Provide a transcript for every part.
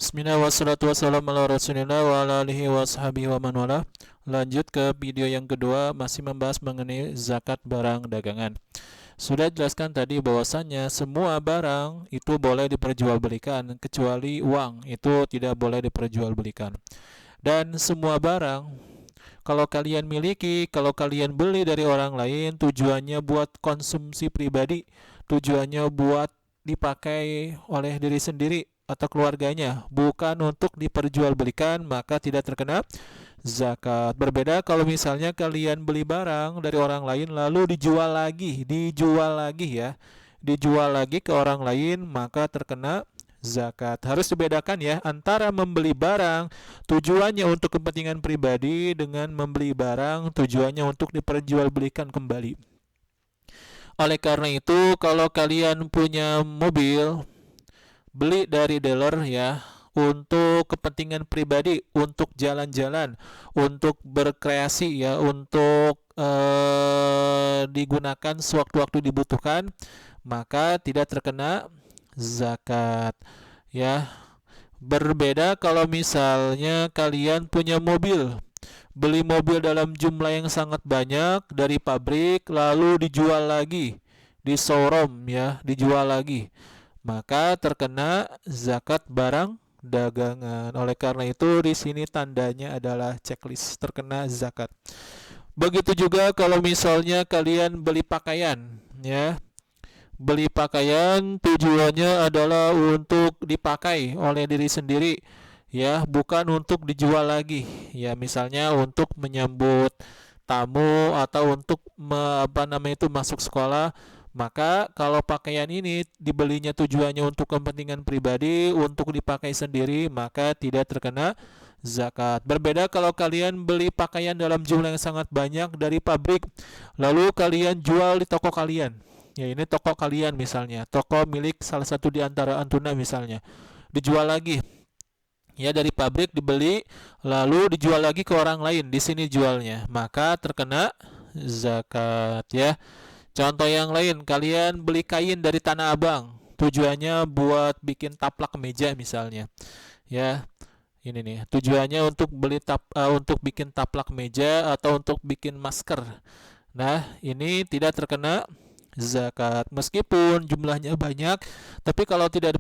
Bismillah wassalatu wassalamu ala rasulillah wa ala alihi wa sahbihi wa man wala. Lanjut ke video yang kedua, masih membahas mengenai zakat barang dagangan. Sudah jelaskan tadi bahwasannya semua barang itu boleh diperjualbelikan kecuali uang, itu tidak boleh diperjualbelikan. Dan semua barang kalau kalian miliki, kalau kalian beli dari orang lain, tujuannya buat konsumsi pribadi, tujuannya buat dipakai oleh diri sendiri atau keluarganya, bukan untuk diperjualbelikan, maka tidak terkena zakat. Berbeda kalau misalnya kalian beli barang dari orang lain lalu dijual lagi ya, dijual lagi ke orang lain, maka terkena zakat. Harus dibedakan ya antara membeli barang tujuannya untuk kepentingan pribadi dengan membeli barang tujuannya untuk diperjualbelikan kembali. Oleh karena itu, kalau kalian punya mobil, beli dari dealer ya untuk kepentingan pribadi, untuk jalan-jalan, untuk berkreasi ya, untuk digunakan sewaktu-waktu dibutuhkan, maka tidak terkena zakat ya. Berbeda kalau misalnya kalian punya mobil, beli mobil dalam jumlah yang sangat banyak dari pabrik lalu dijual lagi di showroom ya, dijual lagi, maka terkena zakat barang dagangan. Oleh karena itu di sini tandanya adalah checklist terkena zakat. Begitu juga kalau misalnya kalian beli pakaian ya. Beli pakaian tujuannya adalah untuk dipakai oleh diri sendiri ya, bukan untuk dijual lagi. Ya, misalnya untuk menyambut tamu atau untuk masuk sekolah, maka kalau pakaian ini dibelinya tujuannya untuk kepentingan pribadi, untuk dipakai sendiri, maka tidak terkena zakat. Berbeda kalau kalian beli pakaian dalam jumlah yang sangat banyak dari pabrik, lalu kalian jual di toko kalian. Ya, ini toko kalian misalnya, toko milik salah satu di antara antuna misalnya, dijual lagi ya, dari pabrik dibeli lalu dijual lagi ke orang lain, di sini jualnya, maka terkena zakat ya. Contoh yang lain, kalian beli kain dari Tanah Abang, tujuannya buat bikin taplak meja misalnya ya. Ini nih tujuannya untuk untuk bikin taplak meja atau untuk bikin masker. Nah, ini tidak terkena zakat meskipun jumlahnya banyak, tapi kalau tidak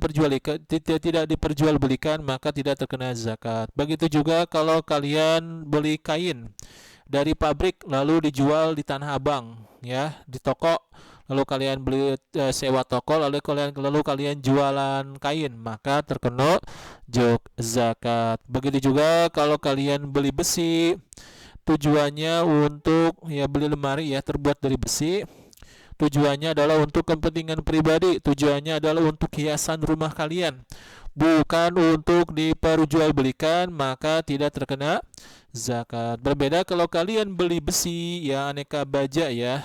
diperjualbelikan maka tidak terkena zakat. Begitu juga kalau kalian beli kain dari pabrik lalu dijual di Tanah Abang ya, di toko, lalu kalian beli sewa toko, lalu kalian jualan kain, maka terkena zakat. Begitu juga kalau kalian beli besi, tujuannya untuk ya beli lemari ya terbuat dari besi, tujuannya adalah untuk kepentingan pribadi, tujuannya adalah untuk hiasan rumah kalian, bukan untuk diperjualbelikan, maka tidak terkena zakat. Berbeda kalau kalian beli besi ya, aneka baja ya,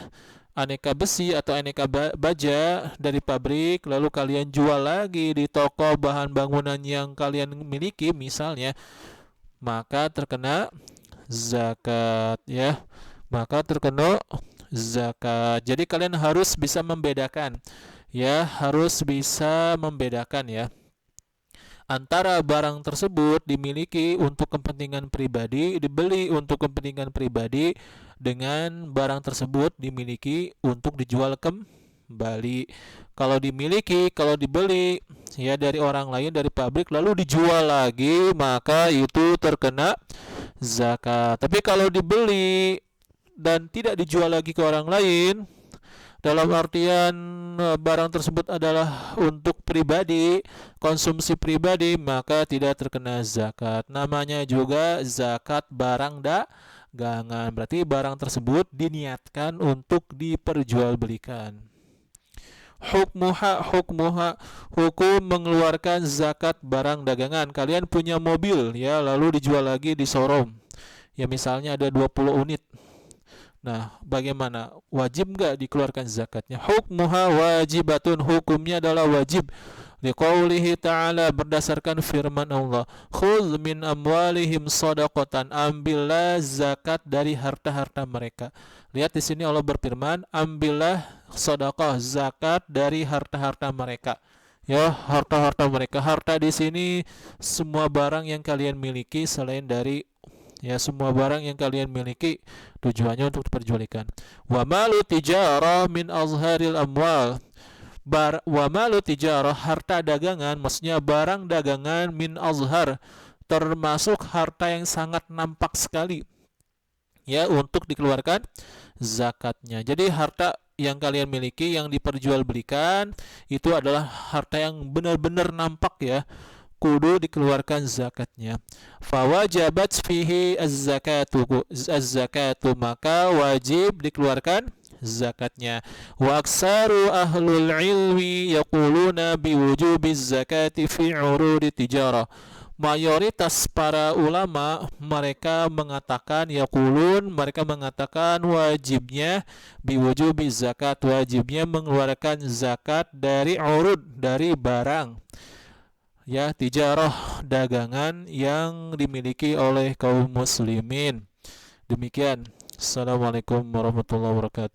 aneka besi atau aneka baja dari pabrik lalu kalian jual lagi di toko bahan bangunan yang kalian miliki misalnya, maka terkena zakat ya, maka terkena zakat. Jadi kalian harus bisa membedakan ya, harus bisa membedakan ya antara barang tersebut dimiliki untuk kepentingan pribadi, dibeli untuk kepentingan pribadi, dengan barang tersebut dimiliki untuk dijual kembali. Kalau dimiliki, kalau dibeli ya dari orang lain, dari pabrik lalu dijual lagi, maka itu terkena zakat. Tapi kalau dibeli dan tidak dijual lagi ke orang lain, dalam artian barang tersebut adalah untuk pribadi, konsumsi pribadi, maka tidak terkena zakat. Namanya juga zakat barang dagangan. Berarti barang tersebut diniatkan untuk diperjualbelikan. Hukum mengeluarkan zakat barang dagangan. Kalian punya mobil ya, lalu dijual lagi di showroom. Ya misalnya ada 20 unit. Nah, bagaimana? Wajib nggak dikeluarkan zakatnya? Hukmuha wajibatun, hukumnya adalah wajib. Liqaulihi ta'ala, berdasarkan firman Allah, khudh min amwalihim shadaqatan, ambillah zakat dari harta-harta mereka. Lihat di sini Allah berfirman, ambillah sedekah, zakat dari harta-harta mereka. ya harta-harta mereka. Harta di sini semua barang yang kalian miliki selain dari ya semua barang yang kalian miliki tujuannya untuk diperjualbelikan. Wa malu tijarah min azharil amwal. Wa malu tijarah harta dagangan maksudnya barang dagangan min azhar termasuk harta yang sangat nampak sekali ya untuk dikeluarkan zakatnya. Jadi harta yang kalian miliki yang diperjualbelikan itu adalah harta yang benar-benar nampak ya, kudu dikeluarkan zakatnya. Fawajabat fihi az-zakatu maka wajib dikeluarkan zakatnya. Wa aksaru ahlul ilmi yaquluna biwujubiz zakati fi urudi tijarah. Mayoritas para ulama mereka mengatakan wajibnya biwujubi zakat, wajibnya mengeluarkan zakat dari urud, dari barang ya tijarah dagangan yang dimiliki oleh kaum muslimin. Demikian. Assalamualaikum warahmatullahi wabarakatuh.